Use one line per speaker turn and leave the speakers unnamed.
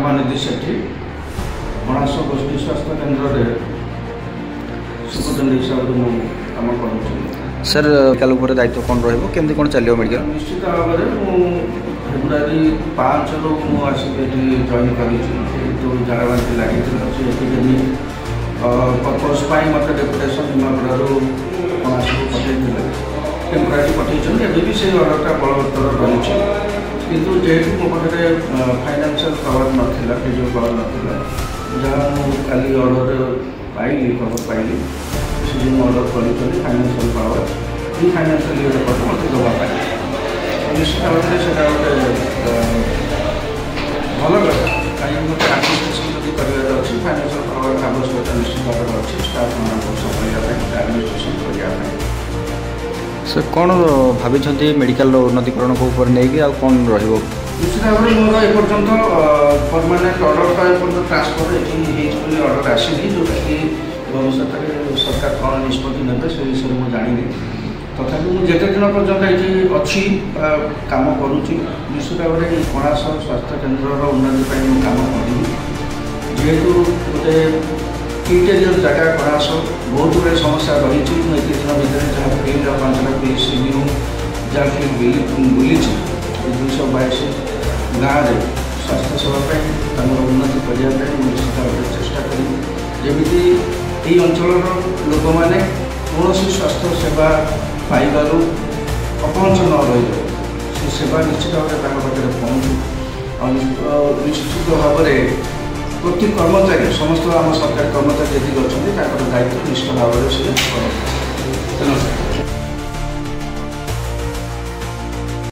रामानिधि सेठी मणास गोष्ठी स्वास्थ्य केन्द्र सुपरटेडेंट हिसाब से कम कर
सर मेडिकल दायित्व कौन रही कौन चलो मेडिकल
निश्चित भाव में फेब्रुआरी 5 रु आसिक जॉइन कर झाड़ाबांति लगी पर्पज मत डेपुटेसन निमापड़ू मणास को पठे टेम्पोरारी पठे भी से अर्डरटा बलवत्तर रही किंतु जेहेतु मो पाखे फाइनान्शियल पावर नाला फिजिकल पावर नाला जहाँ मुझे अर्डर पाइली खबर पाइली से अर्डर कर फाइनान्शियल पावर ये फाइनान्शियल इयर पर मत देवाई निश्चित भाव में से गोटे भल कथा कहीं मत आडमिनिस्ट्रेसन जब कर फाइनान्शियल पावर आवश्यकता निश्चित भाव में अच्छी स्टाफ मान संभाई आडमिनिस्ट्रेसन करने
सर कौन भाई मेडिकल उन्नतीकरण को ऊपर नहीं कि कौन रही
निश्चित भाव में मोर एपर्तंत परमानेंट अर्डर एपर्तंत ट्रांसफर ये अर्डर आसनी जोटा कि भविष्य में सरकार कौन निष्पत्ति ने से विषय में जानी तथा मुझे दिन पर्यटन ये अच्छी कम करुँची निश्चित भाव में कणास स्वास्थ्य केन्द्र उन्नति कम करी जेहेतु गोटे इंटेरियर जगह कणास बहुत गुड़े समस्या रही दिन भितर जहाँ फील्ड 5टा पीसीयू जहाँ फील्ड बुली 222 गाँव में स्वास्थ्य सेवा उन्नति करने निश्चित भाव में चेष्टा करी ये अंचल लोक मैंने कौन स्वास्थ्य सेवा पाइबार अपहंच न रही से सेवा निश्चित भाव में पहुँचू निश्चित भाव में प्रति कर्मचारी समस्त आम सरकारी कर्मचारी जी अच्छा दायित्व निश्चित भाव में से